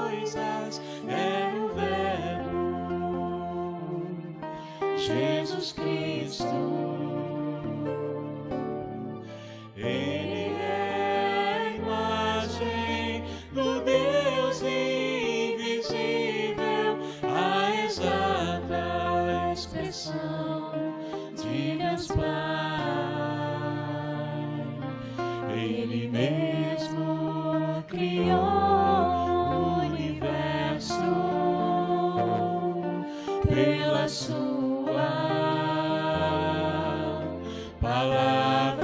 coisas, era o Verbo, Jesus Cristo. Ele é a imagem do Deus invisível, a exata expressão de Deus Pai. Ele mesmo criou o universo pela sua palavra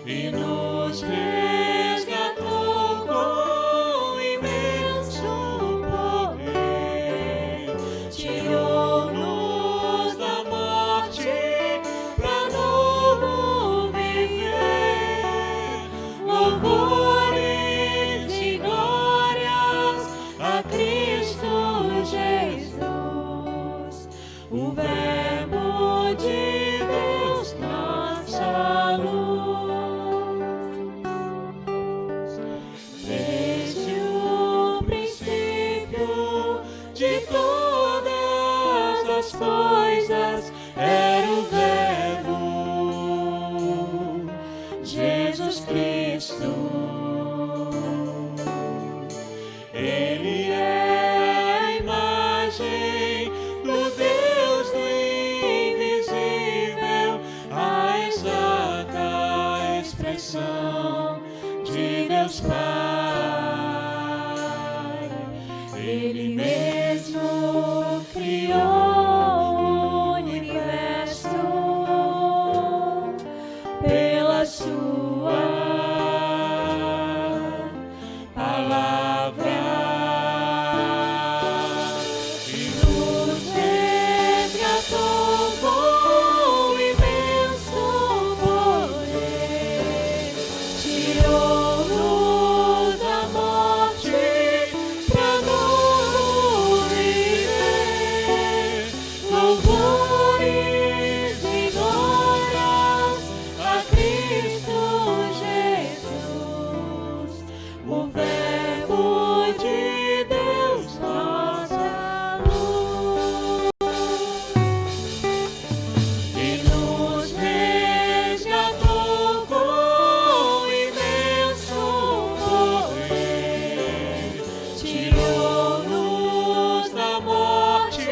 e nos resgatou com imenso poder, tirou-nos da morte para novo viver. Louvores e glórias a Cristo Jesus, o Verbo de Deus, nossa luz. Desde o princípio de todas as coisas, era o Verbo, Jesus Cristo. Ele é a imagem do Deus do invisível, a exata expressão de Deus Pai. Ele mesmo criou o universo pela sua palavra e nos resgatou com imenso poder, tirou-nos da morte para novo viver. Louvores e glórias a Cristo Jesus, o Verbo de Deus, nossa luz. E nos resgatou com imenso poder, tirou-nos da morte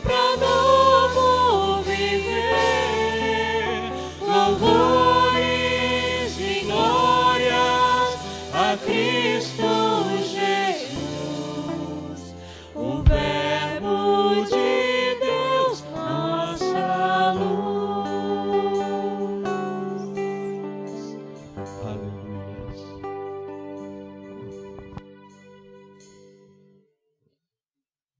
para novo viver. Louvores e glórias a Cristo Jesus, o Verbo de Deus, nossa luz. Aleluia.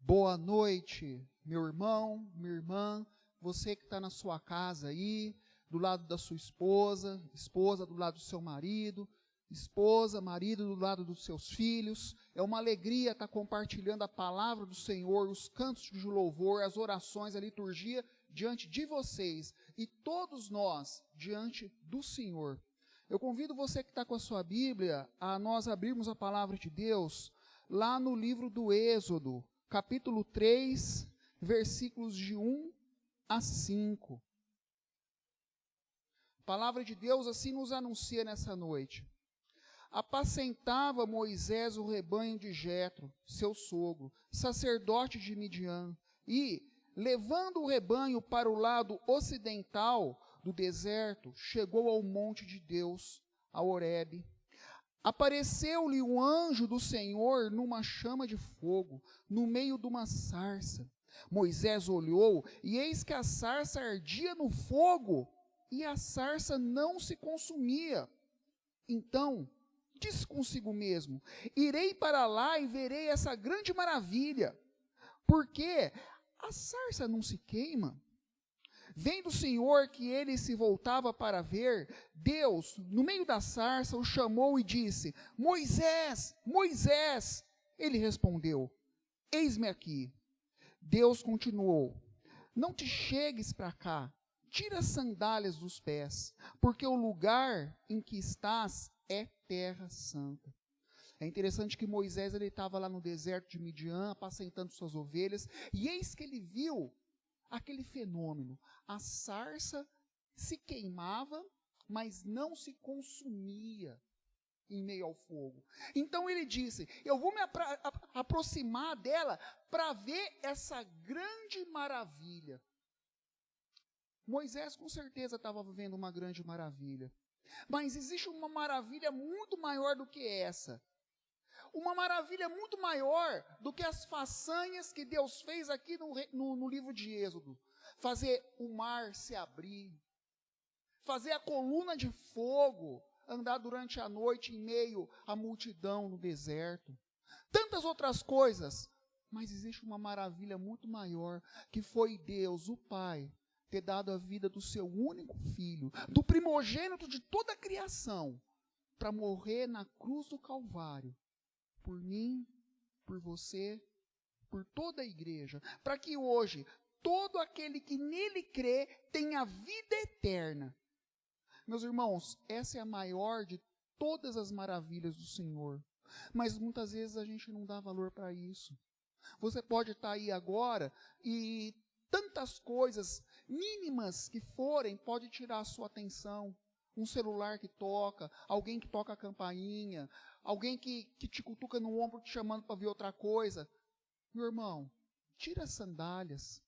Boa noite, meu irmão, minha irmã, você que está na sua casa aí, do lado da sua esposa, esposa do lado do seu marido, esposa, marido do lado dos seus filhos. É uma alegria estar compartilhando a palavra do Senhor, os cantos de louvor, as orações, a liturgia diante de vocês e todos nós diante do Senhor. Eu convido você que está com a sua Bíblia a nós abrirmos a palavra de Deus lá no livro do Êxodo, capítulo 3, versículos de 1 a 5. A palavra de Deus assim nos anuncia nessa noite. Apacentava Moisés o rebanho de Jetro, seu sogro, sacerdote de Midian, e, levando o rebanho para o lado ocidental do deserto, chegou ao monte de Deus, a Horebe. Apareceu-lhe o anjo do Senhor numa chama de fogo, no meio de uma sarça. Moisés olhou, e eis que a sarça ardia no fogo, e a sarça não se consumia. Então, disse consigo mesmo: irei para lá e verei essa grande maravilha, porque a sarça não se queima. Vendo o Senhor que ele se voltava para ver, Deus, no meio da sarça, o chamou e disse: Moisés, Moisés. Ele respondeu: eis-me aqui. Deus continuou: não te chegues para cá, tira as sandálias dos pés, porque o lugar em que estás é terra santa. É interessante que Moisés ele estava lá no deserto de Midian, apacentando suas ovelhas, e eis que ele viu aquele fenômeno. A sarça se queimava, mas não se consumia em meio ao fogo. Então ele disse, eu vou me aproximar dela para ver essa grande maravilha. Moisés com certeza estava vivendo uma grande maravilha. Mas existe uma maravilha muito maior do que essa. Uma maravilha muito maior do que as façanhas que Deus fez aqui no livro de Êxodo. Fazer o mar se abrir. Fazer a coluna de fogo andar durante a noite em meio à multidão no deserto. Tantas outras coisas. Mas existe uma maravilha muito maior, que foi Deus, o Pai, ter dado a vida do seu único filho, do primogênito de toda a criação, para morrer na cruz do Calvário, por mim, por você, por toda a igreja, para que hoje, todo aquele que nele crê, tenha vida eterna. Meus irmãos, essa é a maior de todas as maravilhas do Senhor, mas muitas vezes a gente não dá valor para isso. Você pode estar aí agora e tantas coisas mínimas que forem, pode tirar a sua atenção. Um celular que toca, alguém que toca a campainha, alguém que te cutuca no ombro te chamando para ver outra coisa. Meu irmão, tira as sandálias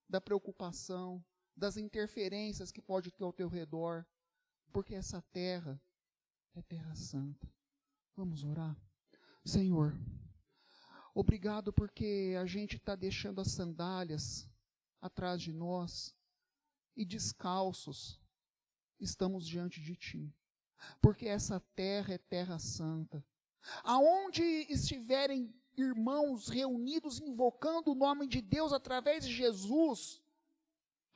da preocupação, das interferências que pode ter ao teu redor, porque essa terra é terra santa. Vamos orar? Senhor, obrigado porque a gente está deixando as sandálias atrás de nós e descalços estamos diante de Ti, porque essa terra é terra santa. Aonde estiverem irmãos reunidos invocando o nome de Deus através de Jesus,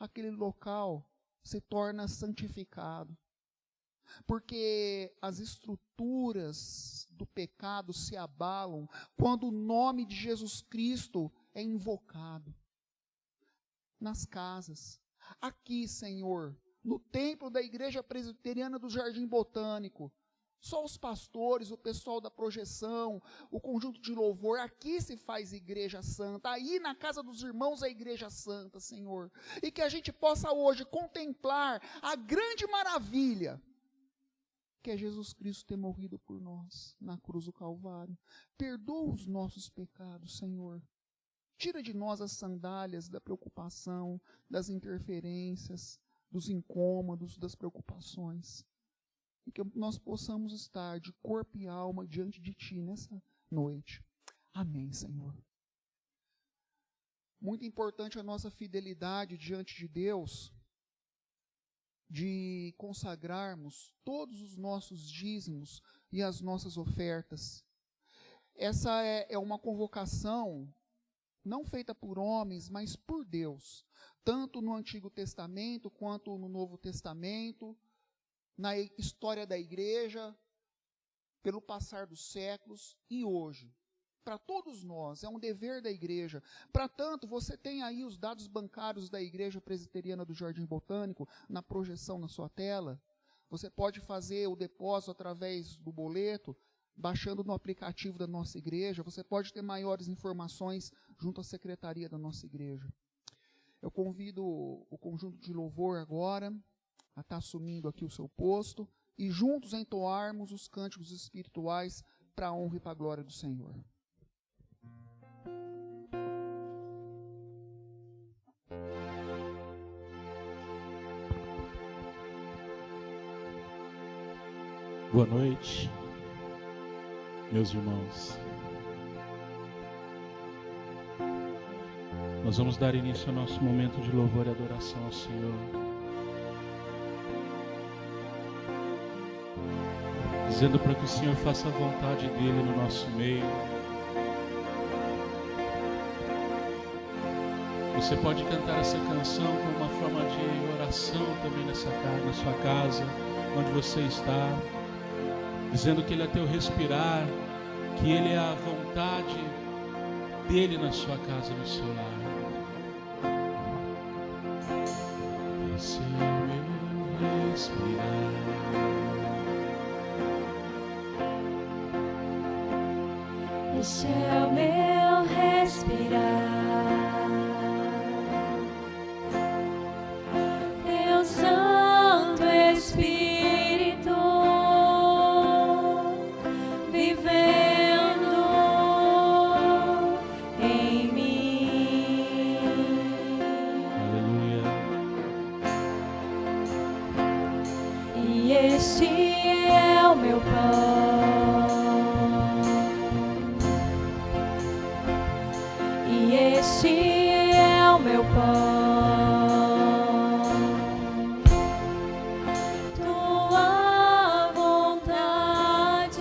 aquele local se torna santificado, porque as estruturas do pecado se abalam quando o nome de Jesus Cristo é invocado. Nas casas, aqui, Senhor, no templo da Igreja Presbiteriana do Jardim Botânico, só os pastores, o pessoal da projeção, o conjunto de louvor, aqui se faz igreja santa, aí na casa dos irmãos a igreja santa, Senhor, e que a gente possa hoje contemplar a grande maravilha, que é Jesus Cristo ter morrido por nós, na cruz do Calvário. Perdoa os nossos pecados, Senhor. Tira de nós as sandálias da preocupação, das interferências, dos incômodos, das preocupações. E que nós possamos estar de corpo e alma diante de Ti nessa noite. Amém, Senhor. Muito importante a nossa fidelidade diante de Deus, de consagrarmos todos os nossos dízimos e as nossas ofertas. Essa é uma convocação não feita por homens, mas por Deus, tanto no Antigo Testamento quanto no Novo Testamento, na história da igreja, pelo passar dos séculos e hoje. Para todos nós, é um dever da igreja. Para tanto, você tem aí os dados bancários da Igreja Presbiteriana do Jardim Botânico, na projeção na sua tela. Você pode fazer o depósito através do boleto, baixando no aplicativo da nossa igreja. Você pode ter maiores informações junto à secretaria da nossa igreja. Eu convido o conjunto de louvor agora a estar assumindo aqui o seu posto e juntos entoarmos os cânticos espirituais para a honra e para a glória do Senhor. Boa noite, meus irmãos. Nós vamos dar início ao nosso momento de louvor e adoração ao Senhor, dizendo para que o Senhor faça a vontade dEle no nosso meio. Você pode cantar essa canção como uma forma de oração também na sua casa, onde você está, dizendo que Ele é teu respirar, que Ele é a vontade dEle na sua casa, no seu lar. Esse é o meu respirar. Este é o meu respirar. Teu Santo Espírito vivendo em mim. Aleluia. E este é o meu pão. Este é o meu pão, tua vontade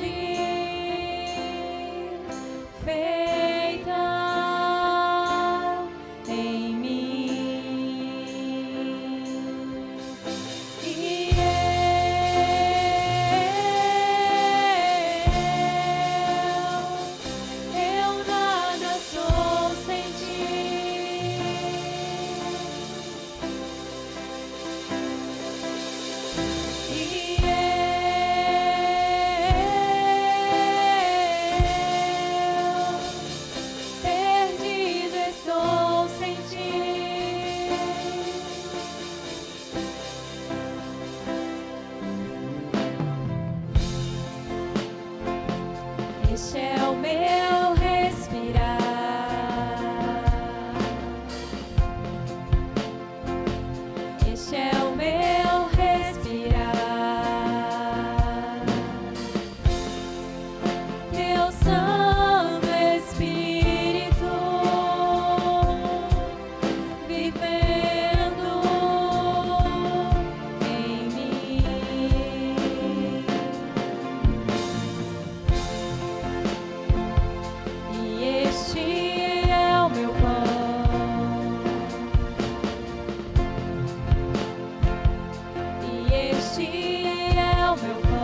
feita em mim. E eu nada sou sem ti. Perdido estou sem ti. Este é o meu respirar. Este é o meu respirar. Teu Santo Espírito vivendo em mim. E este é o meu pão. E este é o meu pão,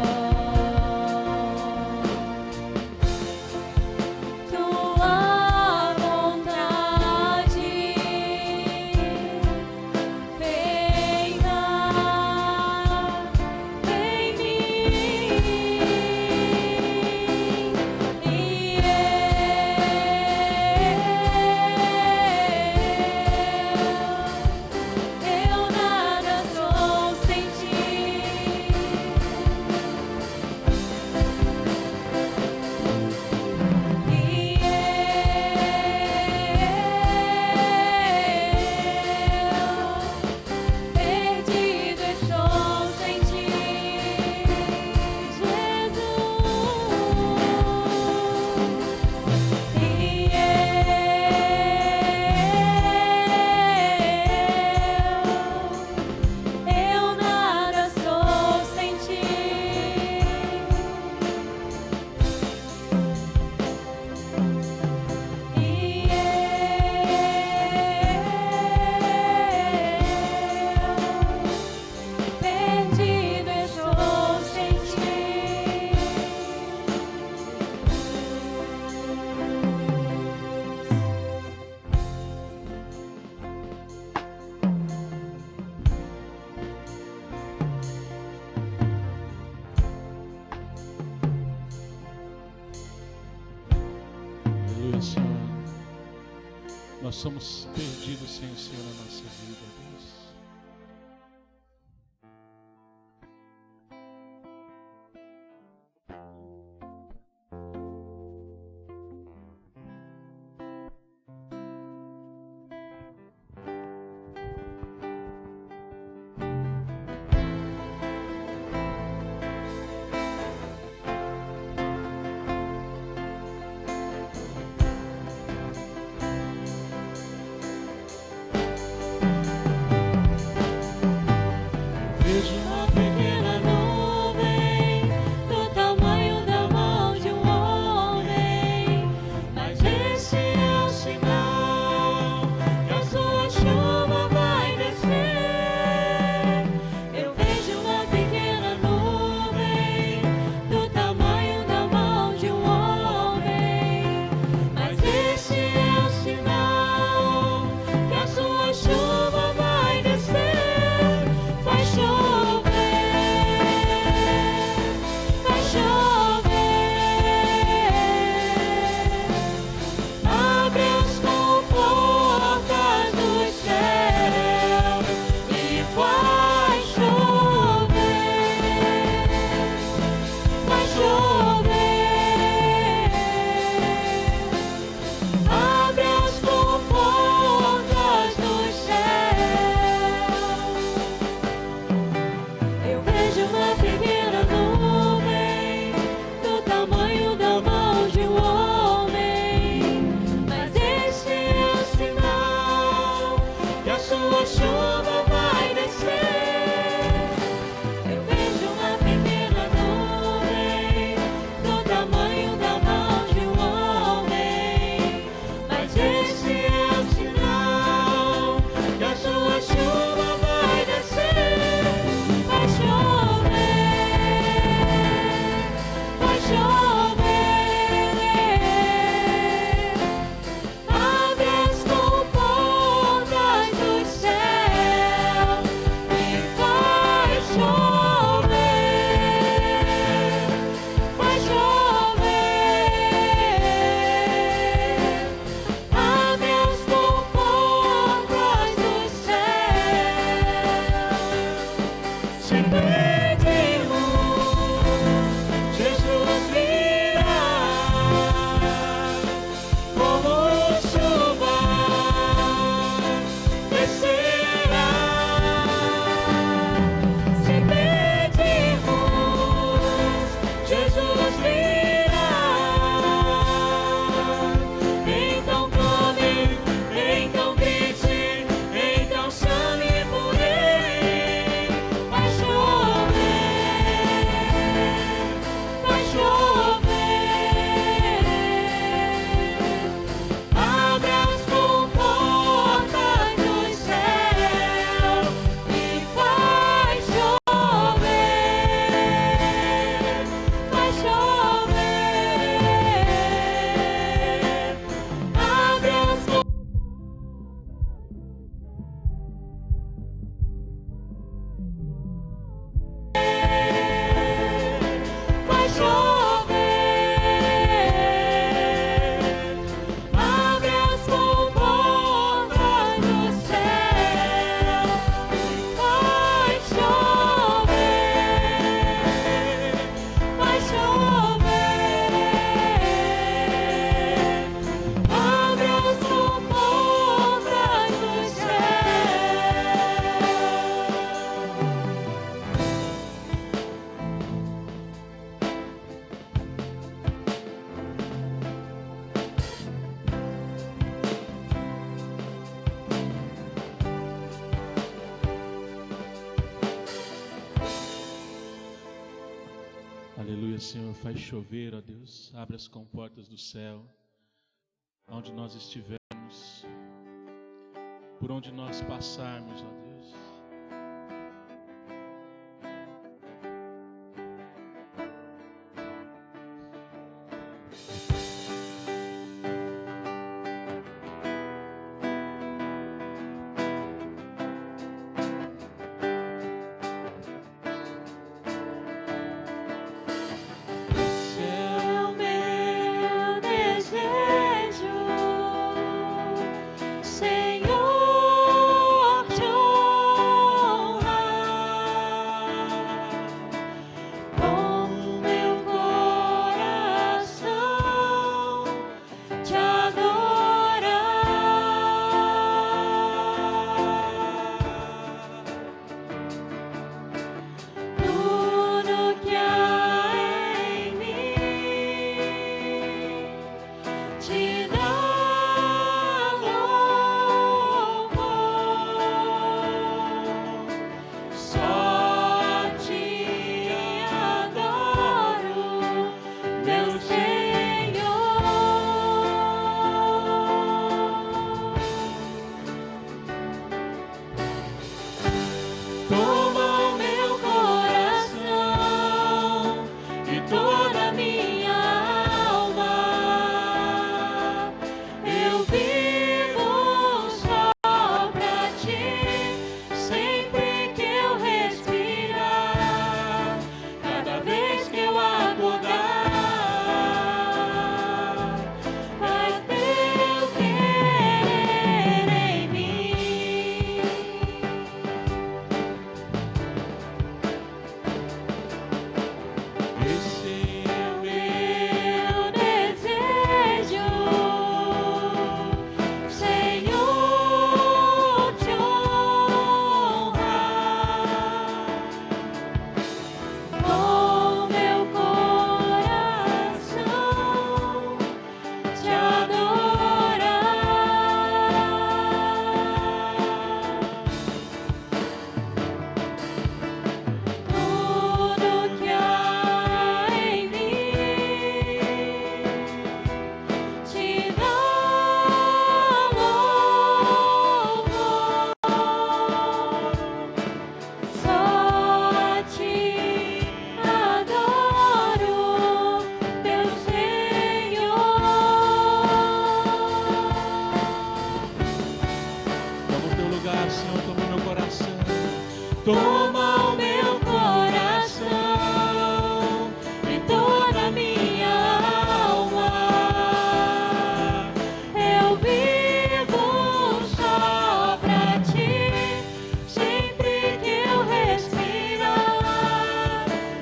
tua vontade feita em mim. E eu nada sou sem ti. E perdido estou sem ti, Jesus. E eu nada sou sem ti. Perdido estou sem ti. Aleluia, Senhor. Nós somos perdidos sem o Senhor na nossa vida, Deus. Senhor, faz chover, ó Deus. Abre as comportas do céu. Onde nós estivermos, por onde nós passarmos, ó Deus. Toma o meu coração e toda a minha alma. Eu vivo só pra ti, sempre que eu respirar,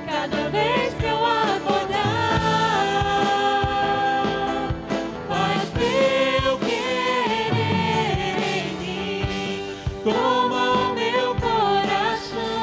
cada vez que eu acordar. Faz teu querer em mim. Toma o meu coração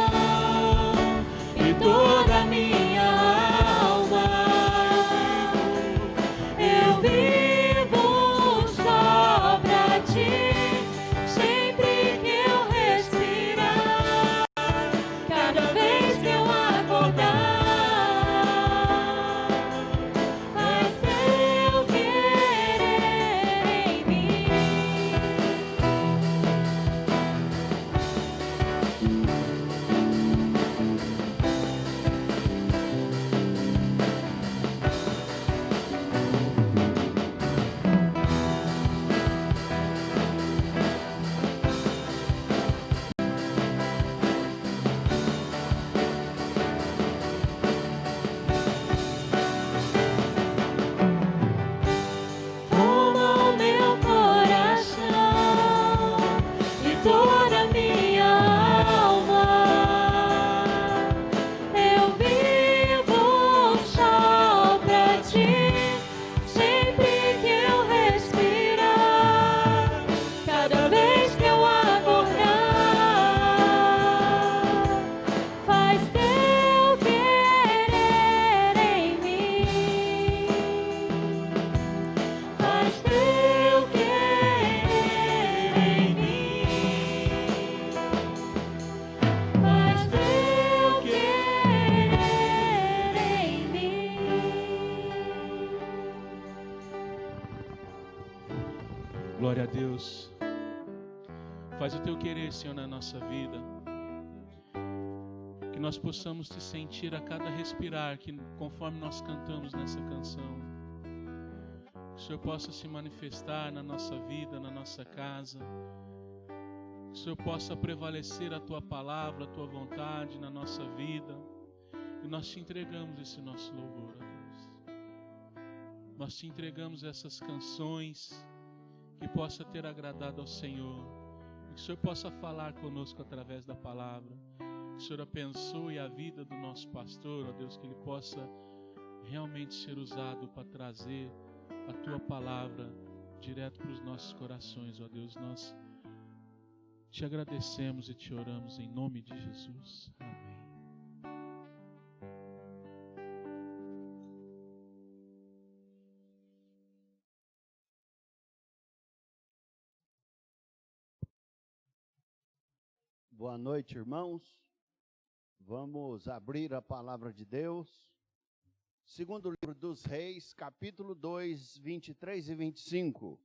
Glória a Deus. Faz o teu querer, Senhor, na nossa vida. Que nós possamos te sentir a cada respirar, que conforme nós cantamos nessa canção. Que o Senhor possa se manifestar na nossa vida, na nossa casa. Que o Senhor possa prevalecer a tua palavra, a tua vontade na nossa vida. E nós te entregamos esse nosso louvor, ó Deus. Nós te entregamos essas canções que possa ter agradado ao Senhor. E que o Senhor possa falar conosco através da palavra. Que o Senhor abençoe a vida do nosso pastor, ó Deus, que ele possa realmente ser usado para trazer a tua palavra direto para os nossos corações, ó Deus. Nós te agradecemos e te oramos em nome de Jesus. Amém. Boa noite, irmãos. Vamos abrir a palavra de Deus. Segundo livro dos Reis, capítulo 2, 23 e 25.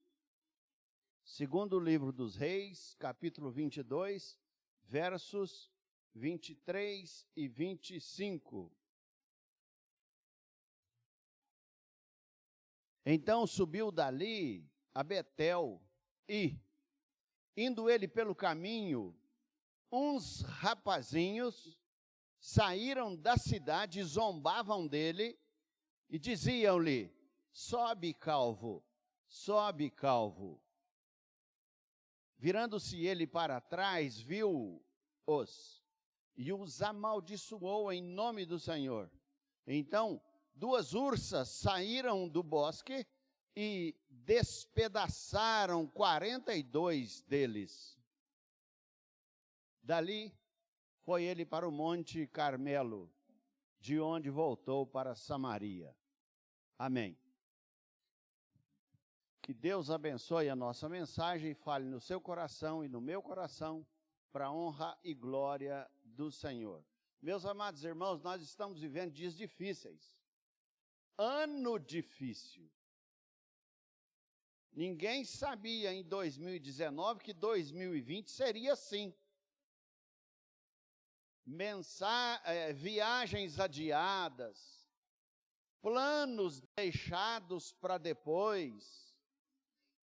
Segundo livro dos Reis, capítulo 22, versos 23 e 25. Então subiu dali a Betel e, indo ele pelo caminho, uns rapazinhos saíram da cidade e zombavam dele e diziam-lhe: sobe, calvo, sobe, calvo. Virando-se ele para trás, viu-os e os amaldiçoou em nome do Senhor. Então, duas ursas saíram do bosque e despedaçaram 42 deles. Dali foi ele para o Monte Carmelo, de onde voltou para Samaria. Amém. Que Deus abençoe a nossa mensagem e fale no seu coração e no meu coração, para a honra e glória do Senhor. Meus amados irmãos, nós estamos vivendo dias difíceis. Ano difícil. Ninguém sabia em 2019 que 2020 seria assim. Viagens adiadas, planos deixados para depois,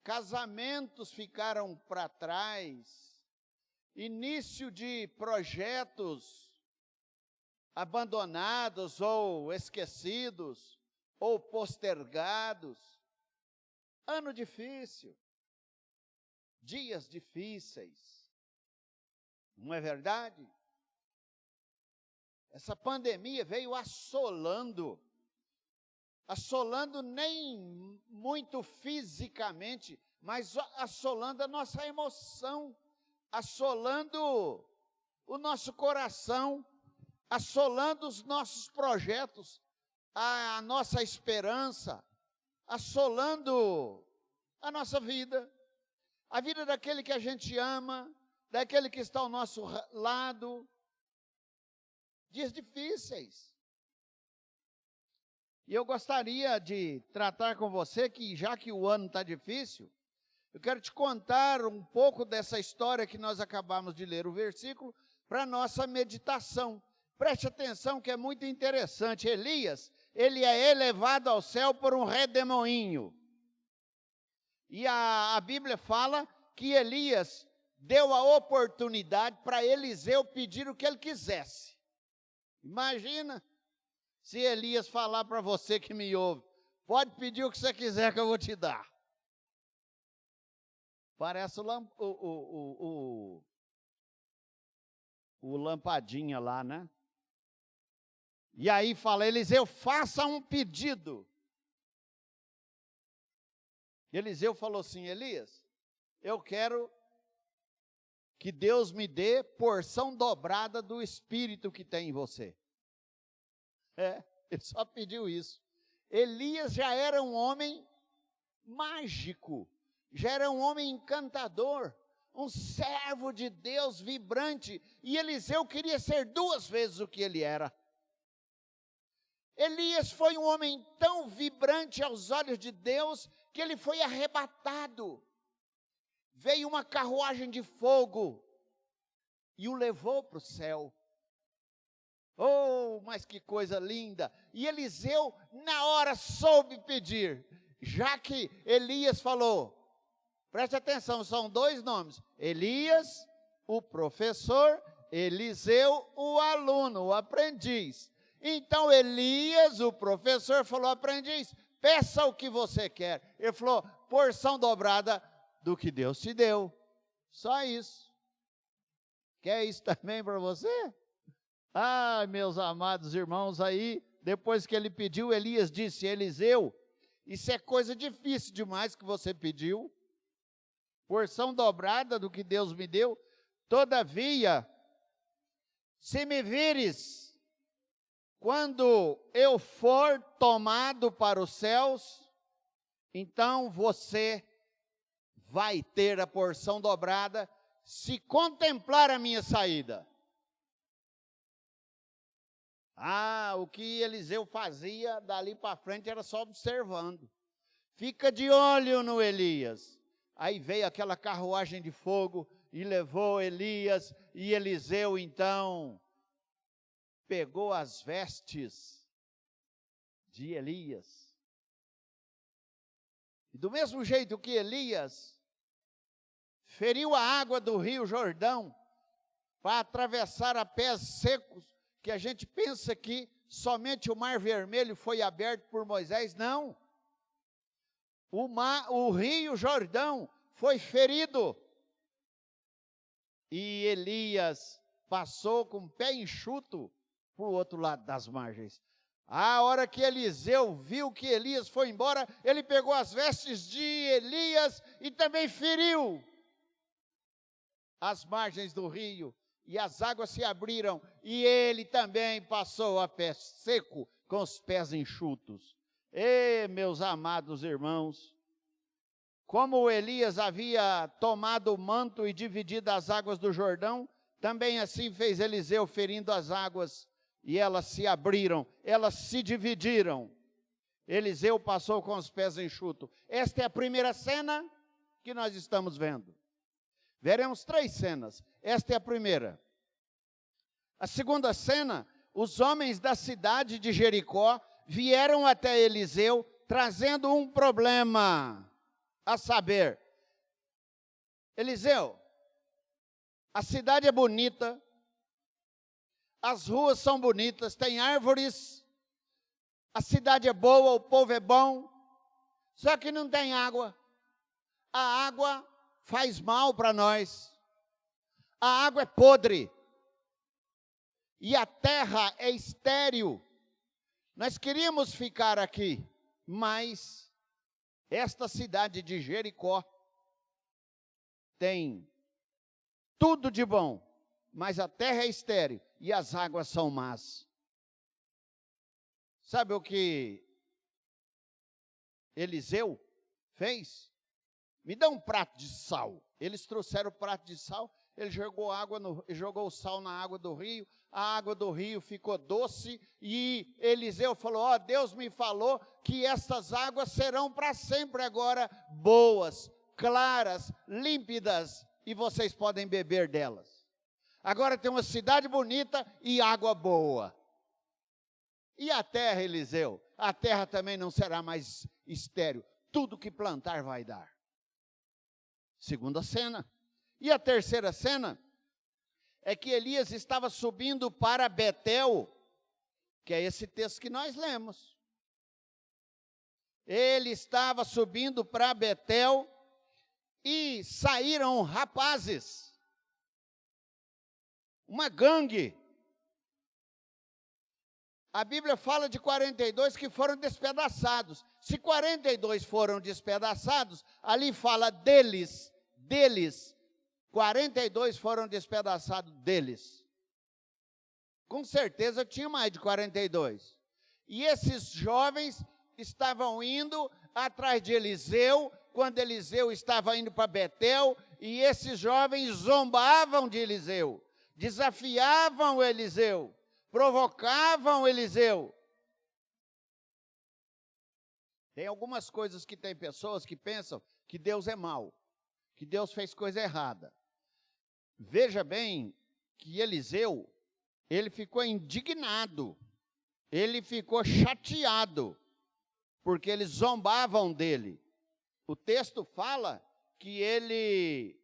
casamentos ficaram para trás, início de projetos abandonados ou esquecidos ou postergados. Ano difícil, dias difíceis, não é verdade? Essa pandemia veio assolando nem muito fisicamente, mas assolando a nossa emoção, assolando o nosso coração, assolando os nossos projetos, a nossa esperança, assolando a nossa vida, a vida daquele que a gente ama, daquele que está ao nosso lado. Dias difíceis. E eu gostaria de tratar com você que, já que o ano está difícil, eu quero te contar um pouco dessa história que nós acabamos de ler, o versículo, para a nossa meditação. Preste atenção que é muito interessante. Elias, ele é elevado ao céu por um redemoinho. E a Bíblia fala que Elias deu a oportunidade para Eliseu pedir o que ele quisesse. Imagina se Elias falar para você que me ouve: pode pedir o que você quiser que eu vou te dar. Parece o lampadinha lá, né? E aí fala: Eliseu, faça um pedido. Eliseu falou assim: Elias, eu quero que Deus me dê porção dobrada do Espírito que tem em você. Ele só pediu isso. Elias já era um homem mágico, já era um homem encantador, um servo de Deus vibrante, e Eliseu queria ser 2 vezes o que ele era. Elias foi um homem tão vibrante aos olhos de Deus, que ele foi arrebatado. veio uma carruagem de fogo e o levou para o céu. Oh, mas que coisa linda! E Eliseu, na hora, soube pedir, já que Elias falou, preste atenção, são dois nomes, Elias, o professor, Eliseu, o aluno, o aprendiz. Então Elias, o professor, falou, aprendiz, peça o que você quer. Ele falou, porção dobrada do que Deus te deu. Só isso. Quer isso também para você? Ai, meus amados irmãos, aí, depois que ele pediu, Elias disse, Eliseu, isso é coisa difícil demais que você pediu. Porção dobrada do que Deus me deu. Todavia, se me vires, quando eu for tomado para os céus, então você vai ter a porção dobrada, se contemplar a minha saída. O que Eliseu fazia dali para frente era só observando. Fica de olho no Elias. Aí veio aquela carruagem de fogo e levou Elias, e Eliseu então pegou as vestes de Elias. E do mesmo jeito que Elias feriu a água do rio Jordão para atravessar a pés secos, que a gente pensa que somente o Mar Vermelho foi aberto por Moisés, não. O rio Jordão foi ferido. E Elias passou com o pé enxuto para o outro lado das margens. A hora que Eliseu viu que Elias foi embora, ele pegou as vestes de Elias e também feriu as margens do rio. E as águas se abriram, e ele também passou a pé seco, com os pés enxutos. Meus amados irmãos, como Elias havia tomado o manto e dividido as águas do Jordão, também assim fez Eliseu, ferindo as águas, e elas se abriram, elas se dividiram. Eliseu passou com os pés enxutos. Esta é a primeira cena que nós estamos vendo. Veremos 3 cenas. Esta é a primeira. A segunda cena, os homens da cidade de Jericó vieram até Eliseu trazendo um problema, a saber, Eliseu, a cidade é bonita, as ruas são bonitas, tem árvores, a cidade é boa, o povo é bom, só que não tem água. A água faz mal para nós. A água é podre. E a terra é estéril. Nós queríamos ficar aqui, mas esta cidade de Jericó tem tudo de bom, mas a terra é estéril e as águas são más. Sabe o que Eliseu fez? Me dá um prato de sal. Eles trouxeram o prato de sal, ele jogou o sal na água do rio, a água do rio ficou doce, e Eliseu falou, Deus me falou que essas águas serão para sempre agora boas, claras, límpidas, e vocês podem beber delas. Agora tem uma cidade bonita e água boa. E a terra, Eliseu? A terra também não será mais estéril, tudo que plantar vai dar. Segunda cena. E a terceira cena é que Elias estava subindo para Betel, que é esse texto que nós lemos. Ele estava subindo para Betel e saíram rapazes, uma gangue. A Bíblia fala de 42 que foram despedaçados. Se 42 foram despedaçados, ali fala deles, 42 foram despedaçados deles. Com certeza tinha mais de 42. E esses jovens estavam indo atrás de Eliseu, quando Eliseu estava indo para Betel, e esses jovens zombavam de Eliseu, desafiavam Eliseu, provocavam Eliseu. Tem algumas coisas que tem pessoas que pensam que Deus é mau, que Deus fez coisa errada. Veja bem que Eliseu, ele ficou indignado, ele ficou chateado, porque eles zombavam dele. O texto fala que ele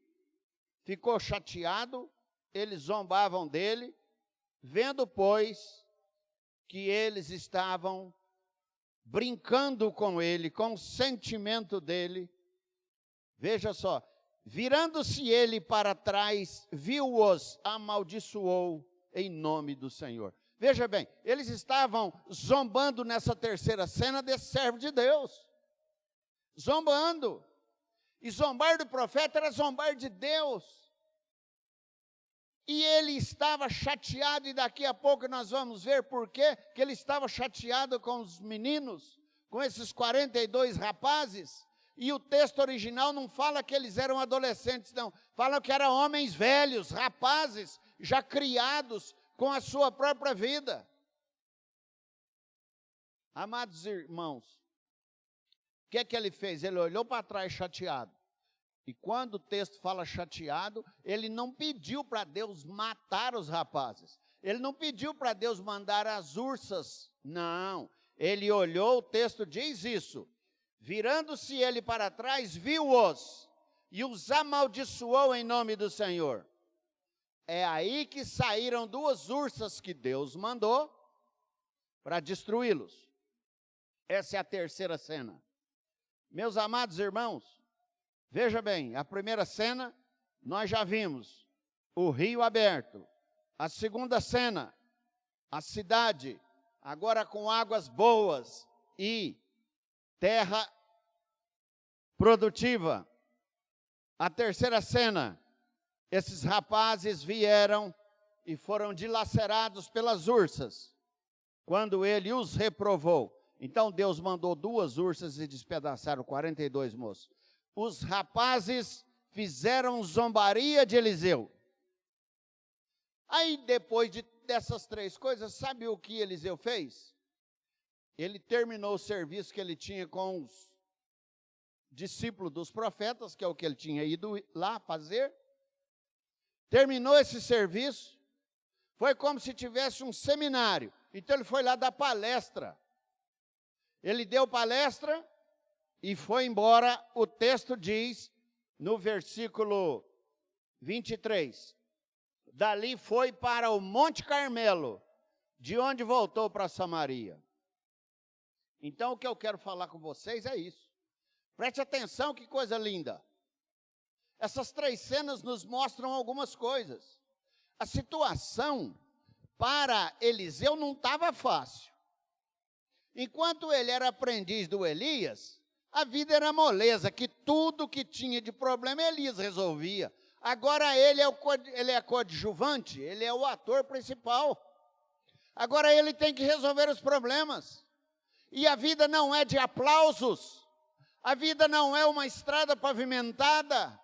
ficou chateado, eles zombavam dele, vendo, pois, que eles estavam brincando com ele, com o sentimento dele. Veja só, virando-se ele para trás, viu-os, amaldiçoou em nome do Senhor. Veja bem, eles estavam zombando nessa terceira cena desse servo de Deus. Zombando. E zombar do profeta era zombar de Deus. E ele estava chateado, e daqui a pouco nós vamos ver por quê que ele estava chateado com os meninos, com esses 42 rapazes. E o texto original não fala que eles eram adolescentes, não. Fala que eram homens velhos, rapazes, já criados com a sua própria vida. Amados irmãos, o que é que ele fez? Ele olhou para trás chateado. E quando o texto fala chateado, ele não pediu para Deus matar os rapazes. Ele não pediu para Deus mandar as ursas. Não. Ele olhou, o texto diz isso. Virando-se ele para trás, viu-os e os amaldiçoou em nome do Senhor. É aí que saíram duas ursas que Deus mandou para destruí-los. Essa é a terceira cena. Meus amados irmãos, veja bem, a primeira cena, nós já vimos o rio aberto. A segunda cena, a cidade, agora com águas boas e terra produtiva. A terceira cena, esses rapazes vieram e foram dilacerados pelas ursas, quando ele os reprovou. Então Deus mandou duas ursas e despedaçaram 42 moços. Os rapazes fizeram zombaria de Eliseu. Aí depois dessas três coisas, sabe o que Eliseu fez? Ele terminou o serviço que ele tinha com os discípulos dos profetas, que é o que ele tinha ido lá fazer. Terminou esse serviço, foi como se tivesse um seminário. Então ele foi lá dar palestra. Ele deu palestra e foi embora. O texto diz, no versículo 23, dali foi para o Monte Carmelo, de onde voltou para Samaria. Então o que eu quero falar com vocês é isso. Preste atenção, que coisa linda. Essas três cenas nos mostram algumas coisas. A situação para Eliseu não estava fácil. Enquanto ele era aprendiz do Elias, a vida era moleza, que tudo que tinha de problema Elias resolvia. Agora ele é coadjuvante, ele é o ator principal. Agora ele tem que resolver os problemas. E a vida não é de aplausos, a vida não é uma estrada pavimentada,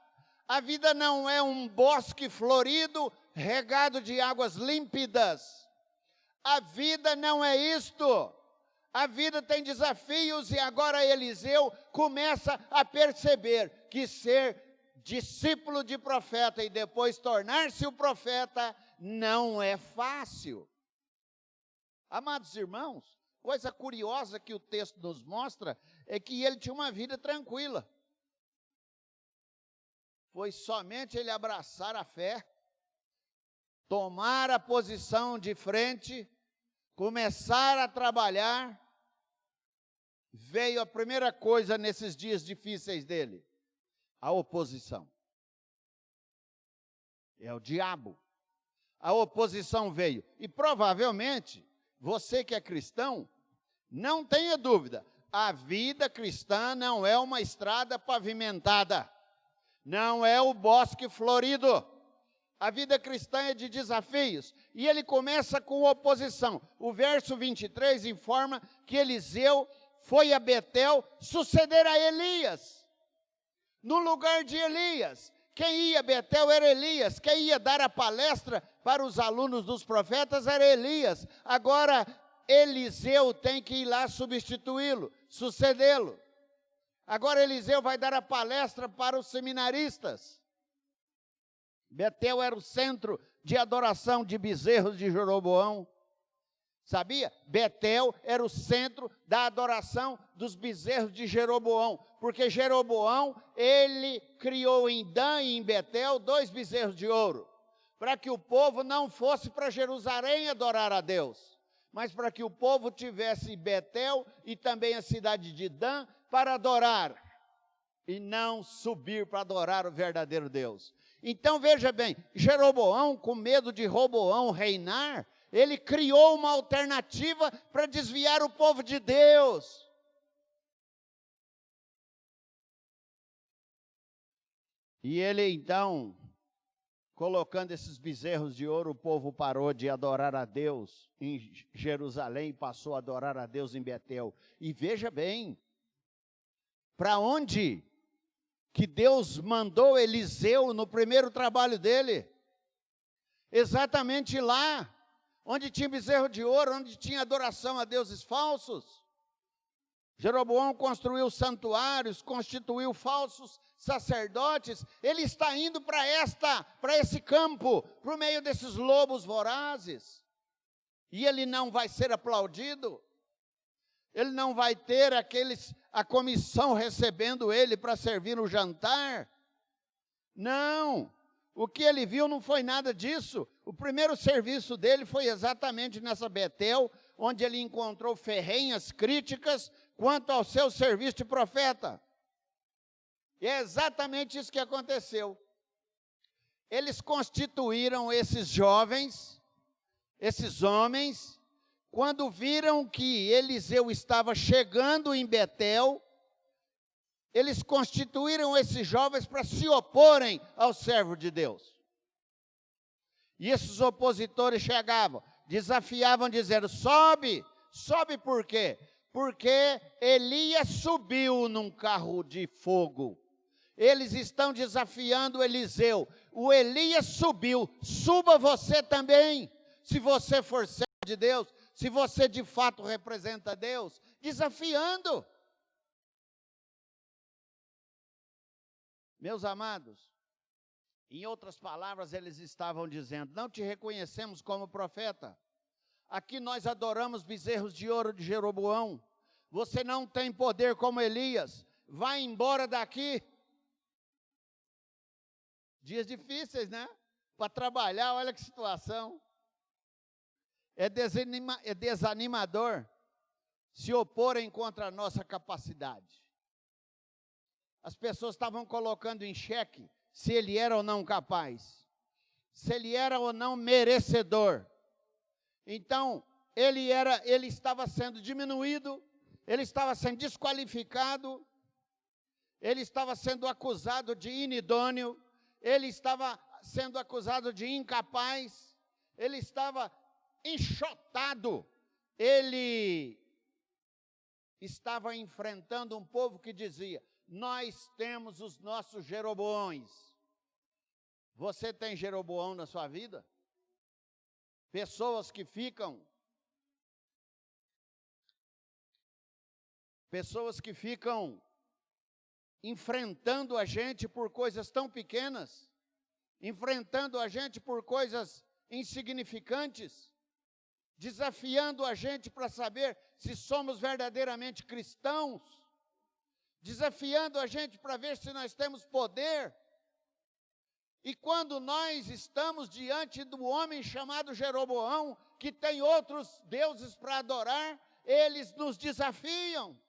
a vida não é um bosque florido, regado de águas límpidas. A vida não é isto. A vida tem desafios e agora Eliseu começa a perceber que ser discípulo de profeta e depois tornar-se o profeta não é fácil. Amados irmãos, coisa curiosa que o texto nos mostra é que ele tinha uma vida tranquila. Foi somente ele abraçar a fé, tomar a posição de frente, começar a trabalhar. Veio a primeira coisa nesses dias difíceis dele, a oposição. É o diabo. A oposição veio. E provavelmente, você que é cristão, não tenha dúvida, a vida cristã não é uma estrada pavimentada, não é o bosque florido. A vida cristã é de desafios. E ele começa com oposição. O verso 23 informa que Eliseu foi a Betel suceder a Elias. No lugar de Elias, quem ia a Betel era Elias. Quem ia dar a palestra para os alunos dos profetas era Elias. Agora, Eliseu tem que ir lá substituí-lo, sucedê-lo. Agora Eliseu vai dar a palestra para os seminaristas. Betel era o centro de adoração de bezerros de Jeroboão. Sabia? Betel era o centro da adoração dos bezerros de Jeroboão, porque Jeroboão, ele criou em Dan e em Betel 2 bezerros de ouro, para que o povo não fosse para Jerusalém adorar a Deus, mas para que o povo tivesse Betel e também a cidade de Dan para adorar, e não subir para adorar o verdadeiro Deus. Então veja bem, Jeroboão, com medo de Roboão reinar, ele criou uma alternativa para desviar o povo de Deus. E ele então, colocando esses bezerros de ouro, o povo parou de adorar a Deus em Jerusalém e passou a adorar a Deus em Betel. E veja bem, para onde que Deus mandou Eliseu no primeiro trabalho dele? Exatamente lá, onde tinha bezerro de ouro, onde tinha adoração a deuses falsos. Jeroboão construiu santuários, constituiu falsos sacerdotes. Ele está indo para esse campo, por meio desses lobos vorazes. E ele não vai ser aplaudido. Ele não vai ter a comissão recebendo ele para servir no jantar. Não, o que ele viu não foi nada disso. O primeiro serviço dele foi exatamente nessa Betel, onde ele encontrou ferrenhas críticas quanto ao seu serviço de profeta. E é exatamente isso que aconteceu. Eles constituíram esses jovens, esses homens, quando viram que Eliseu estava chegando em Betel, eles constituíram esses jovens para se oporem ao servo de Deus. E esses opositores chegavam, desafiavam, dizendo: sobe, sobe por quê? Porque Elias subiu num carro de fogo. Eles estão desafiando Eliseu. O Elias subiu, suba você também, se você for servo de Deus, se você de fato representa Deus, desafiando. Meus amados, em outras palavras, eles estavam dizendo: não te reconhecemos como profeta. Aqui nós adoramos bezerros de ouro de Jeroboão. Você não tem poder como Elias. Vai embora daqui. Dias difíceis, né? Para trabalhar, olha que situação. É desanimador se oporem contra a nossa capacidade. As pessoas estavam colocando em xeque se ele era ou não capaz, se ele era ou não merecedor. Então, ele estava sendo diminuído, ele estava sendo desqualificado, ele estava sendo acusado de inidôneo, ele estava sendo acusado de incapaz, ele estava enxotado, ele estava enfrentando um povo que dizia: nós temos os nossos Jeroboões. Você tem Jeroboão na sua vida? Pessoas que ficam enfrentando a gente por coisas tão pequenas, enfrentando a gente por coisas insignificantes, desafiando a gente para saber se somos verdadeiramente cristãos, desafiando a gente para ver se nós temos poder. E quando nós estamos diante do homem chamado Jeroboão, que tem outros deuses para adorar, eles nos desafiam.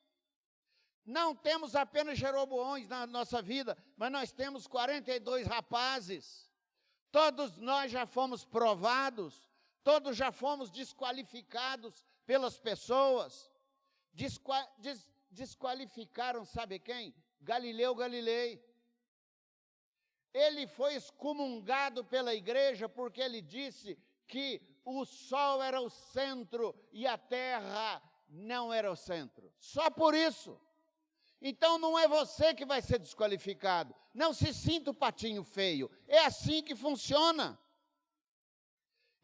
Não temos apenas Jeroboões na nossa vida, mas nós temos 42 rapazes. Todos nós já fomos provados, todos já fomos desqualificados pelas pessoas. Desqualificaram, sabe quem? Galileu Galilei. Ele foi excomungado pela igreja porque ele disse que o sol era o centro e a terra não era o centro. Só por isso. Então não é você que vai ser desqualificado. Não se sinta o patinho feio. É assim que funciona.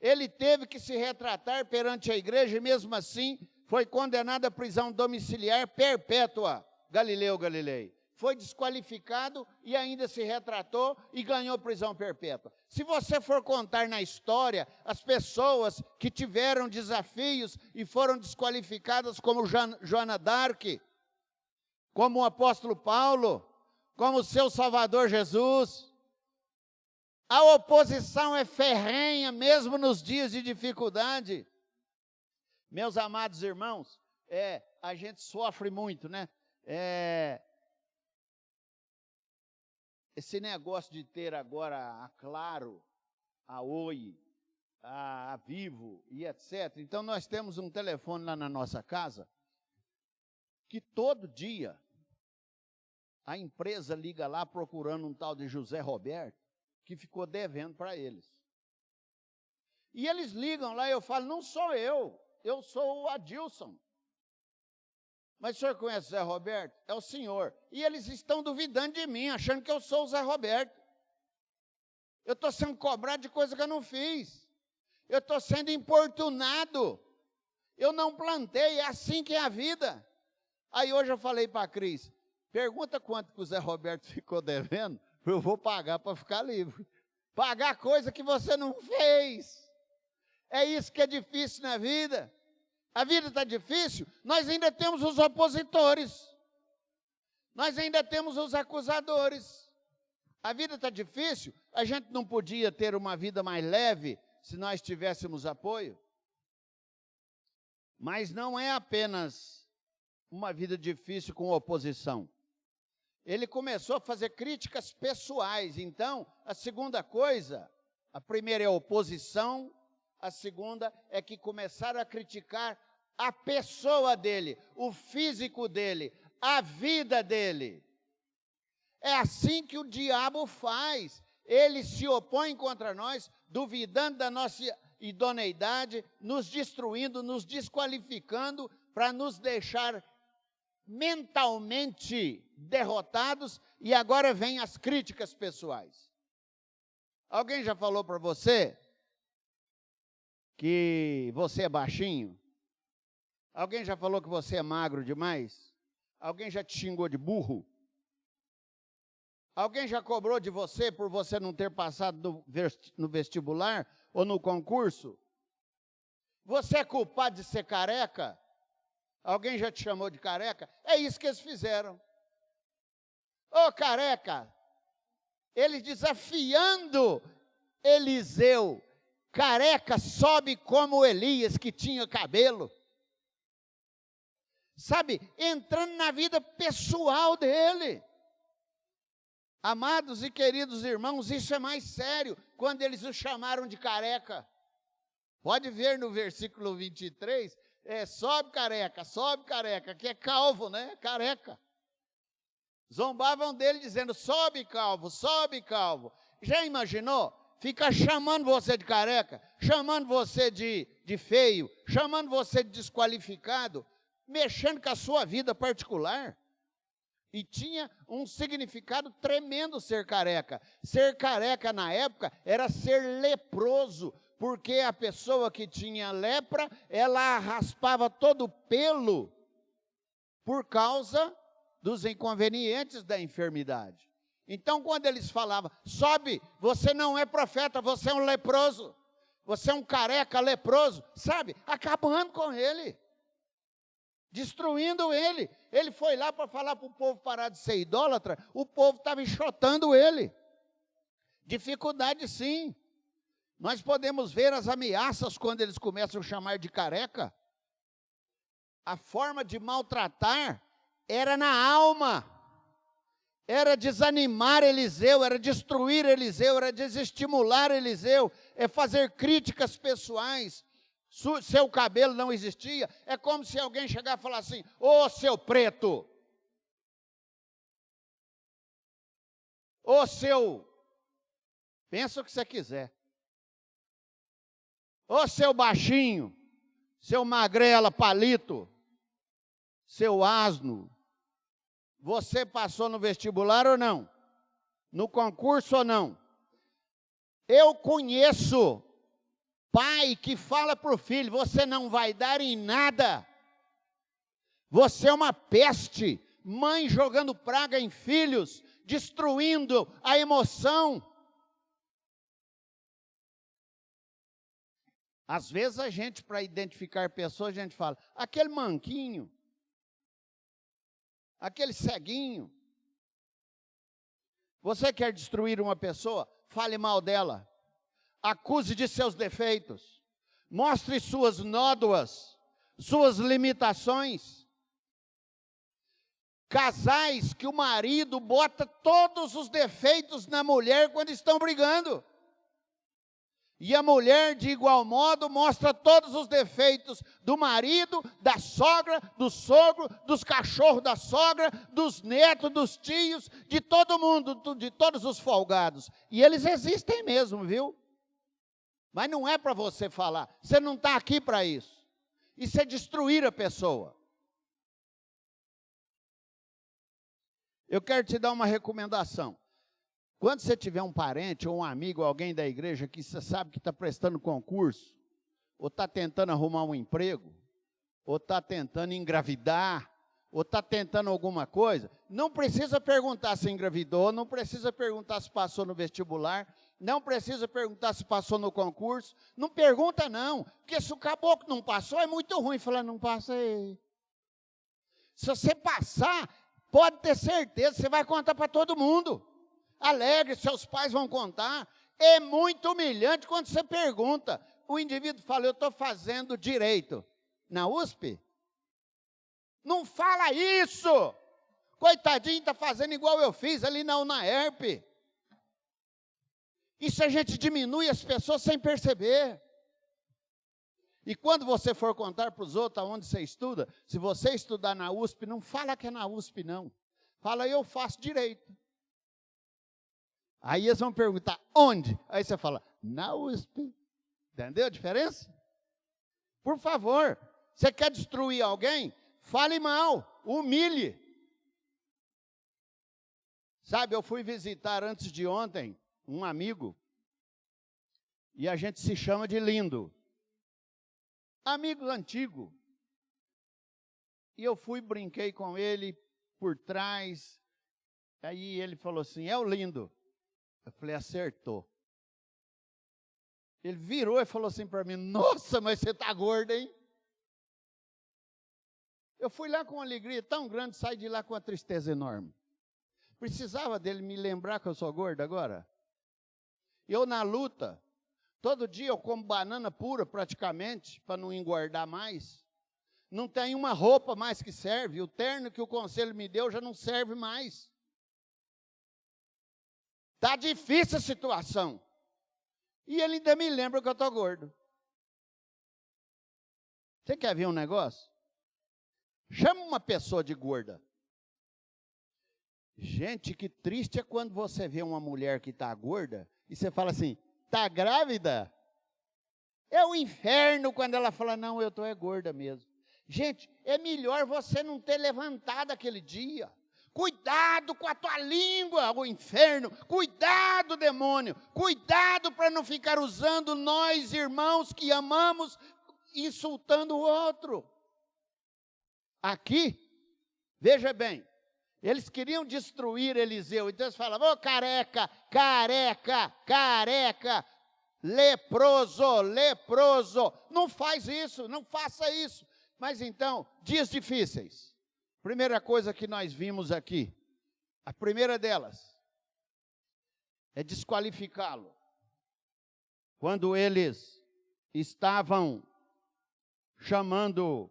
Ele teve que se retratar perante a igreja e mesmo assim foi condenado à prisão domiciliar perpétua. Galileu Galilei. Foi desqualificado e ainda se retratou e ganhou prisão perpétua. Se você for contar na história as pessoas que tiveram desafios e foram desqualificadas, como Joana d'Arc, como o apóstolo Paulo, como o seu Salvador Jesus, a oposição é ferrenha, mesmo nos dias de dificuldade. Meus amados irmãos, a gente sofre muito, né? Esse negócio de ter agora a Claro, a Oi, a Vivo e etc. Então, nós temos um telefone lá na nossa casa, que todo dia a empresa liga lá procurando um tal de José Roberto, que ficou devendo para eles. E eles ligam lá e eu falo, não sou eu sou o Adilson. Mas o senhor conhece o Zé Roberto? É o senhor. E eles estão duvidando de mim, achando que eu sou o Zé Roberto. Eu estou sendo cobrado de coisa que eu não fiz. Eu estou sendo importunado. Eu não plantei, é assim que é a vida. Aí hoje eu falei para a Cris, pergunta quanto que o Zé Roberto ficou devendo, eu vou pagar para ficar livre. Pagar coisa que você não fez. É isso que é difícil na vida. A vida está difícil, nós ainda temos os opositores. Nós ainda temos os acusadores. A vida está difícil, a gente não podia ter uma vida mais leve se nós tivéssemos apoio. Mas não é apenas uma vida difícil com oposição. Ele começou a fazer críticas pessoais. Então, a segunda coisa, a primeira é a oposição, a segunda é que começaram a criticar a pessoa dele, o físico dele, a vida dele. É assim que o diabo faz. Ele se opõe contra nós, duvidando da nossa idoneidade, nos destruindo, nos desqualificando, para nos deixar mentalmente derrotados, e agora vem as críticas pessoais. Alguém já falou para você que você é baixinho? Alguém já falou que você é magro demais? Alguém já te xingou de burro? Alguém já cobrou de você por você não ter passado no vestibular ou no concurso? Você é culpado de ser careca? Alguém já te chamou de careca? É isso que eles fizeram. Ô careca, eles desafiando Eliseu, careca sobe como Elias que tinha cabelo. Sabe, entrando na vida pessoal dele. Amados e queridos irmãos, isso é mais sério, quando eles o chamaram de careca. Pode ver no versículo 23, sobe careca, que é calvo, né? Careca. Zombavam dele dizendo, sobe calvo, sobe calvo. Já imaginou? Fica chamando você de careca, chamando você de feio, chamando você de desqualificado, mexendo com a sua vida particular. E tinha um significado tremendo ser careca. Ser careca na época era ser leproso, porque a pessoa que tinha lepra, ela raspava todo o pelo por causa dos inconvenientes da enfermidade. Então, quando eles falavam, sobe, você não é profeta, você é um leproso, você é um careca leproso, sabe? Acabando com ele, destruindo ele. Ele foi lá para falar para o povo parar de ser idólatra, o povo estava enxotando ele. Dificuldade sim. Nós podemos ver as ameaças quando eles começam a chamar de careca. A forma de maltratar era na alma, era desanimar Eliseu, era destruir Eliseu, era desestimular Eliseu, é fazer críticas pessoais. Seu cabelo não existia, é como se alguém chegar e falar assim, ô seu preto, ô seu, pensa o que você quiser, ô seu baixinho, seu magrela, palito, seu asno, você passou no vestibular ou não? No concurso ou não? Eu conheço pai que fala para o filho, você não vai dar em nada, você é uma peste, mãe jogando praga em filhos, destruindo a emoção. Às vezes a gente, para identificar pessoas, a gente fala, aquele manquinho, aquele ceguinho. Você quer destruir uma pessoa? Fale mal dela. Acuse de seus defeitos. Mostre suas nódoas, suas limitações. Casais que o marido bota todos os defeitos na mulher quando estão brigando. E a mulher, de igual modo, mostra todos os defeitos do marido, da sogra, do sogro, dos cachorros da sogra, dos netos, dos tios, de todo mundo, de todos os folgados. E eles existem mesmo, viu? Mas não é para você falar. Você não está aqui para isso. Isso é destruir a pessoa. Eu quero te dar uma recomendação. Quando você tiver um parente ou um amigo, alguém da igreja que você sabe que está prestando concurso, ou está tentando arrumar um emprego, ou está tentando engravidar, ou está tentando alguma coisa, não precisa perguntar se engravidou, não precisa perguntar se passou no vestibular, não precisa perguntar se passou no concurso, não pergunta não, porque se o caboclo não passou, é muito ruim falar, não passei. Se você passar, pode ter certeza, você vai contar para todo mundo. Alegre, seus pais vão contar. É muito humilhante quando você pergunta. O indivíduo fala, eu estou fazendo direito. Na USP? Não fala isso! Coitadinho, está fazendo igual eu fiz ali na UNAERP. Isso a gente diminui as pessoas sem perceber. E quando você for contar para os outros aonde você estuda, se você estudar na USP, não fala que é na USP, não. Fala, eu faço direito. Aí eles vão perguntar, onde? Aí você fala, na USP. Entendeu a diferença? Por favor, você quer destruir alguém? Fale mal, humilhe. Sabe, eu fui visitar antes de ontem um amigo, e a gente se chama de Lindo. Amigo antigo. E eu fui, brinquei com ele por trás, aí ele falou assim, é o Lindo. Eu falei, acertou. Ele virou e falou assim para mim, nossa, mas você está gordo, hein? Eu fui lá com uma alegria tão grande, saí de lá com uma tristeza enorme. Precisava dele me lembrar que eu sou gordo agora? Eu na luta, todo dia eu como banana pura praticamente, para não engordar mais. Não tem uma roupa mais que serve, o terno que o conselho me deu já não serve mais. Está difícil a situação. E ele ainda me lembra que eu estou gordo. Você quer ver um negócio? Chama uma pessoa de gorda. Gente, que triste é quando você vê uma mulher que está gorda e você fala assim, está grávida? É o inferno quando ela fala, não, eu estou gorda mesmo. Gente, é melhor você não ter levantado aquele dia. Cuidado com a tua língua, o inferno. Cuidado, demônio. Cuidado para não ficar usando nós, irmãos que amamos, insultando o outro. Aqui, veja bem, eles queriam destruir Eliseu. Então eles falavam, ô careca, careca, careca, leproso, leproso. Não faz isso, não faça isso. Mas então, dias difíceis. Primeira coisa que nós vimos aqui, a primeira delas, é desqualificá-lo. Quando eles estavam chamando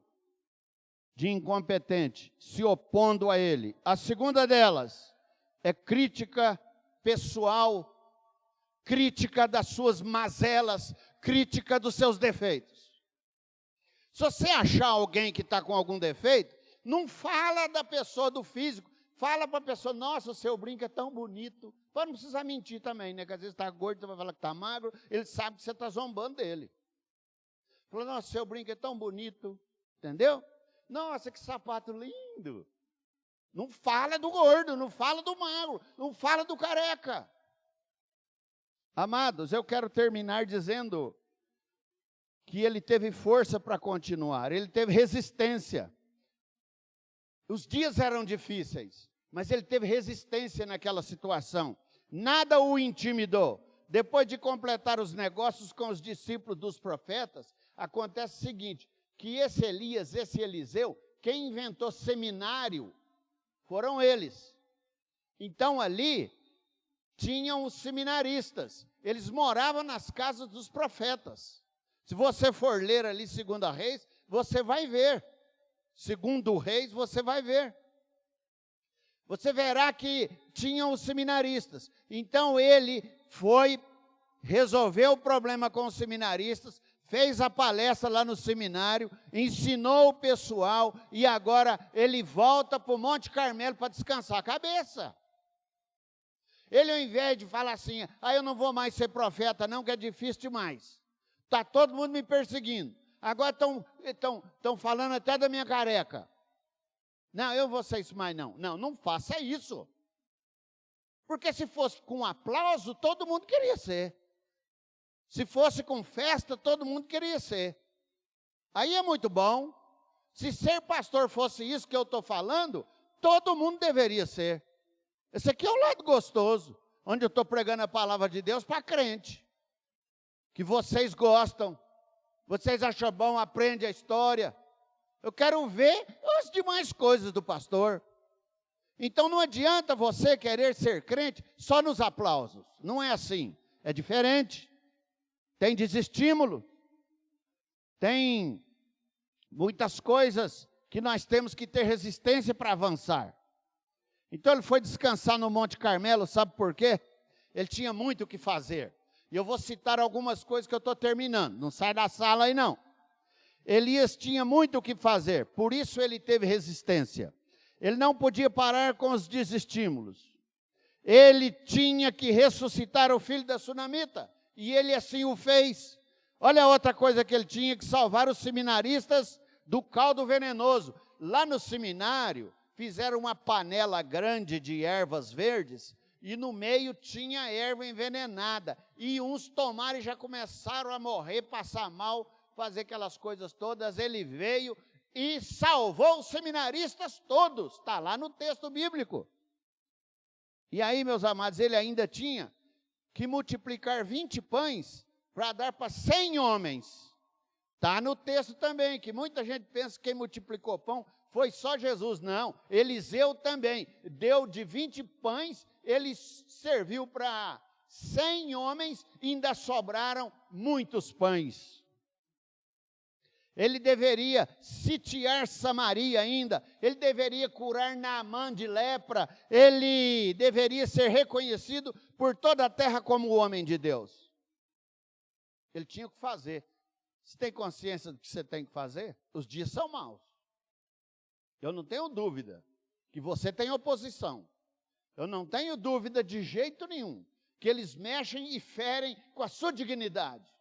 de incompetente, se opondo a ele. A segunda delas é crítica pessoal, crítica das suas mazelas, crítica dos seus defeitos. Se você achar alguém que está com algum defeito, não fala da pessoa, do físico, fala para a pessoa, nossa, o seu brinco é tão bonito. Para não precisar mentir também, né? Que às vezes está gordo, você vai falar que está magro, ele sabe que você está zombando dele. Falou, nossa, o seu brinco é tão bonito, entendeu? Nossa, que sapato lindo. Não fala do gordo, não fala do magro, não fala do careca. Amados, eu quero terminar dizendo que ele teve força para continuar, ele teve resistência. Os dias eram difíceis, mas ele teve resistência naquela situação. Nada o intimidou. Depois de completar os negócios com os discípulos dos profetas, acontece o seguinte, que esse Elias, esse Eliseu, quem inventou seminário foram eles. Então ali tinham os seminaristas, eles moravam nas casas dos profetas. Se você for ler ali 2 Reis, você vai ver. 2 Reis, você vai ver. Você verá que tinham os seminaristas. Então ele foi, resolveu o problema com os seminaristas, fez a palestra lá no seminário, ensinou o pessoal e agora ele volta para o Monte Carmelo para descansar a cabeça. Ele, ao invés de falar assim, eu não vou mais ser profeta não, que é difícil demais. Está todo mundo me perseguindo. Agora estão falando até da minha careca. Não, eu não vou ser isso mais não. Não, não faça isso. Porque se fosse com aplauso, todo mundo queria ser. Se fosse com festa, todo mundo queria ser. Aí é muito bom. Se ser pastor fosse isso que eu estou falando, todo mundo deveria ser. Esse aqui é o lado gostoso, onde eu estou pregando a palavra de Deus para crente. Que vocês gostam, vocês acham bom, aprende a história. Eu quero ver as demais coisas do pastor. Então não adianta você querer ser crente só nos aplausos. Não é assim, é diferente. Tem desestímulo, tem muitas coisas que nós temos que ter resistência para avançar. Então ele foi descansar no Monte Carmelo, sabe por quê? Ele tinha muito o que fazer. E eu vou citar algumas coisas que eu estou terminando, não sai da sala aí não. Elias tinha muito o que fazer, por isso ele teve resistência. Ele não podia parar com os desestímulos. Ele tinha que ressuscitar o filho da sunamita, e ele assim o fez. Olha outra coisa que ele tinha que salvar os seminaristas do caldo venenoso. Lá no seminário, fizeram uma panela grande de ervas verdes, e no meio tinha erva envenenada. E uns tomaram e já começaram a morrer, passar mal, fazer aquelas coisas todas. Ele veio e salvou os seminaristas todos. Está lá no texto bíblico. E aí, meus amados, ele ainda tinha que multiplicar 20 pães para dar para 100 homens. Está no texto também, que muita gente pensa que quem multiplicou pão foi só Jesus. Não, Eliseu também. Deu de 20 pães, ele serviu para 100 homens e ainda sobraram muitos pães. Ele deveria sitiar Samaria ainda, ele deveria curar Naamã de lepra, ele deveria ser reconhecido por toda a terra como o homem de Deus. Ele tinha o que fazer. Você tem consciência do que você tem que fazer? Os dias são maus. Eu não tenho dúvida que você tem oposição. Eu não tenho dúvida de jeito nenhum que eles mexem e ferem com a sua dignidade.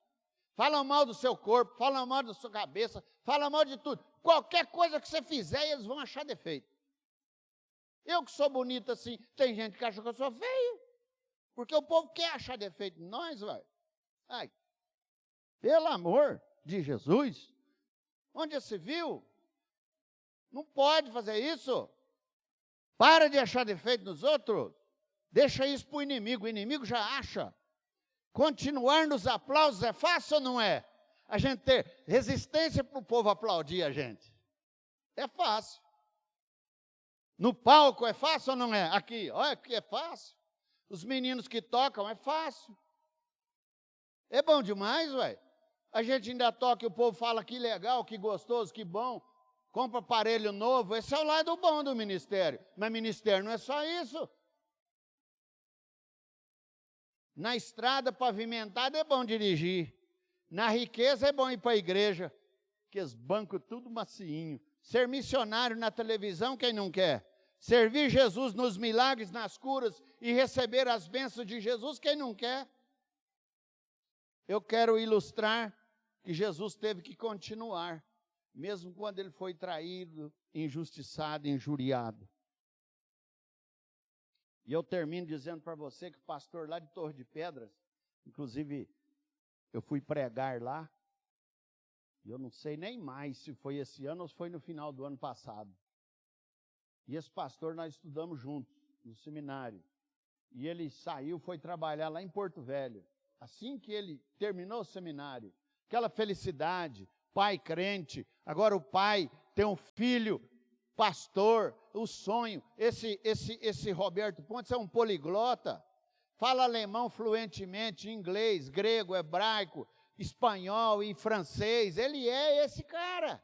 Falam mal do seu corpo, falam mal da sua cabeça, falam mal de tudo. Qualquer coisa que você fizer, eles vão achar defeito. Eu que sou bonita assim, tem gente que acha que eu sou feio. Porque o povo quer achar defeito em nós, vai. Ai, pelo amor de Jesus, onde já se viu? Não pode fazer isso. Para de achar defeito nos outros. Deixa isso para o inimigo já acha. Continuar nos aplausos é fácil ou não é? A gente ter resistência para o povo aplaudir a gente. É fácil. No palco é fácil ou não é? Aqui, olha que é fácil. Os meninos que tocam é fácil. É bom demais, ué. A gente ainda toca e o povo fala que legal, que gostoso, que bom. Compra aparelho novo. Esse é o lado bom do ministério. Mas ministério não é só isso. Na estrada pavimentada é bom dirigir. Na riqueza é bom ir para a igreja. Que os bancos tudo macinho. Ser missionário na televisão, quem não quer? Servir Jesus nos milagres, nas curas e receber as bênçãos de Jesus, quem não quer? Eu quero ilustrar que Jesus teve que continuar, mesmo quando ele foi traído, injustiçado, injuriado. E eu termino dizendo para você que o pastor lá de Torre de Pedras, inclusive eu fui pregar lá, e eu não sei nem mais se foi esse ano ou se foi no final do ano passado. E esse pastor nós estudamos juntos, no seminário. E ele saiu, foi trabalhar lá em Porto Velho. Assim que ele terminou o seminário, aquela felicidade, pai crente, agora o pai tem um filho pastor, o sonho. Esse Roberto Pontes é um poliglota, fala alemão fluentemente, inglês, grego, hebraico, espanhol e francês. Ele é esse cara.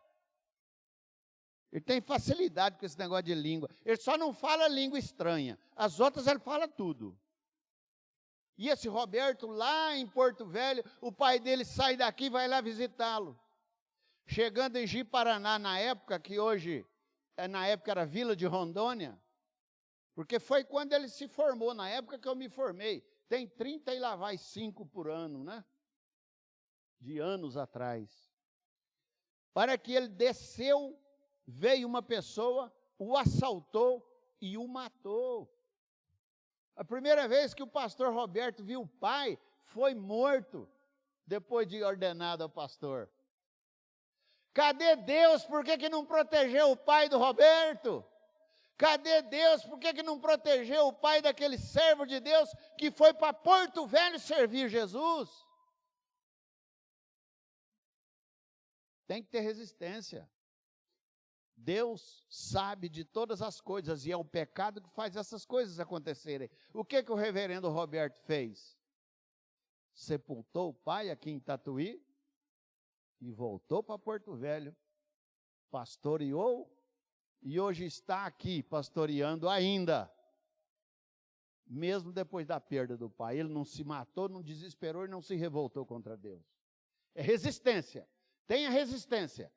Ele tem facilidade com esse negócio de língua. Ele só não fala língua estranha. As outras ele fala tudo. E esse Roberto, lá em Porto Velho, o pai dele sai daqui e vai lá visitá-lo. Chegando em Ji-Paraná, na época, que hoje, na época era Vila de Rondônia, porque foi quando ele se formou, na época que eu me formei. Tem 30 e lá vai 5 por ano, né? De anos atrás. Para que ele desceu, veio uma pessoa, o assaltou e o matou. A primeira vez que o pastor Roberto viu o pai, foi morto, depois de ordenado ao pastor. Cadê Deus? Por que não protegeu o pai do Roberto? Cadê Deus? Por que não protegeu o pai daquele servo de Deus que foi para Porto Velho servir Jesus? Tem que ter resistência. Deus sabe de todas as coisas e é o pecado que faz essas coisas acontecerem. O que o reverendo Roberto fez? Sepultou o pai aqui em Tatuí e voltou para Porto Velho, pastoreou e hoje está aqui pastoreando ainda, mesmo depois da perda do pai. Ele não se matou, não desesperou e não se revoltou contra Deus. É resistência, tenha resistência.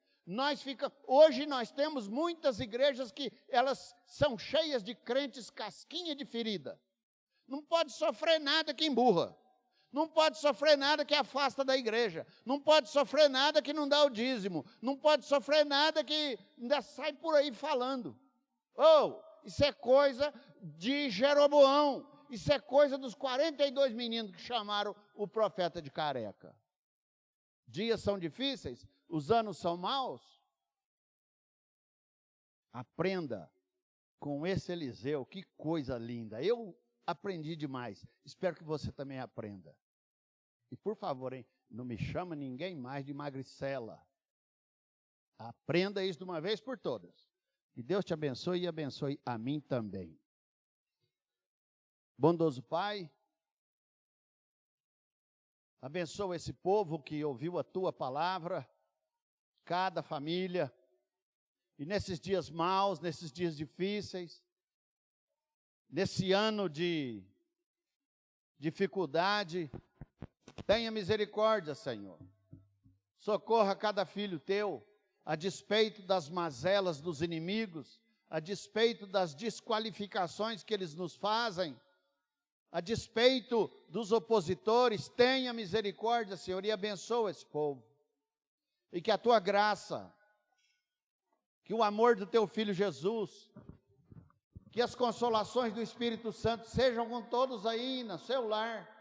Hoje nós temos muitas igrejas que elas são cheias de crentes casquinha de ferida. Não pode sofrer nada que emburra. Não pode sofrer nada que afasta da igreja. Não pode sofrer nada que não dá o dízimo. Não pode sofrer nada que ainda sai por aí falando. Isso é coisa de Jeroboão. Isso é coisa dos 42 meninos que chamaram o profeta de careca. Dias são difíceis, os anos são maus. Aprenda com esse Eliseu, que coisa linda. Eu aprendi demais, espero que você também aprenda. E por favor, hein, não me chama ninguém mais de magricela. Aprenda isso de uma vez por todas. Que Deus te abençoe e abençoe a mim também. Bondoso Pai, abençoa esse povo que ouviu a tua palavra, cada família, e nesses dias maus, nesses dias difíceis, nesse ano de dificuldade, tenha misericórdia, Senhor. Socorra cada filho teu, a despeito das mazelas dos inimigos, a despeito das desqualificações que eles nos fazem, a despeito dos opositores, tenha misericórdia, Senhor, e abençoa esse povo. E que a tua graça, que o amor do teu Filho Jesus, que as consolações do Espírito Santo sejam com todos aí no seu lar,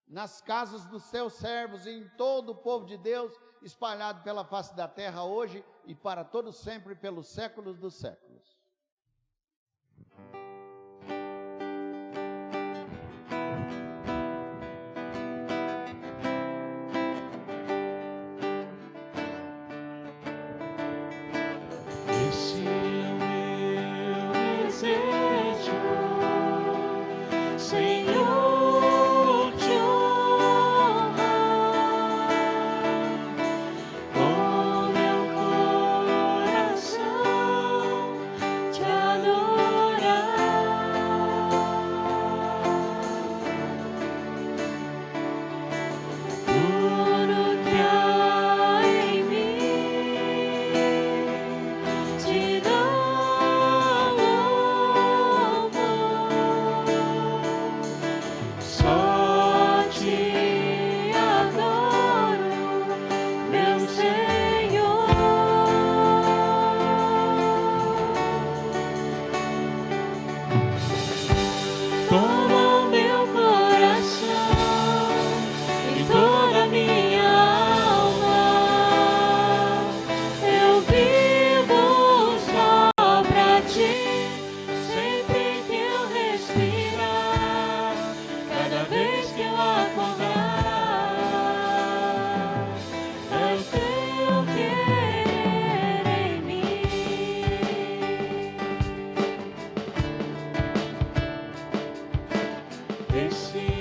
nas casas dos seus servos e em todo o povo de Deus, espalhado pela face da terra hoje e para todos sempre, pelos séculos dos séculos. Esse é o meu desejo, Senhor, te honrar com meu coração, te adorar. Tudo que há em mim te dá louvor. Esse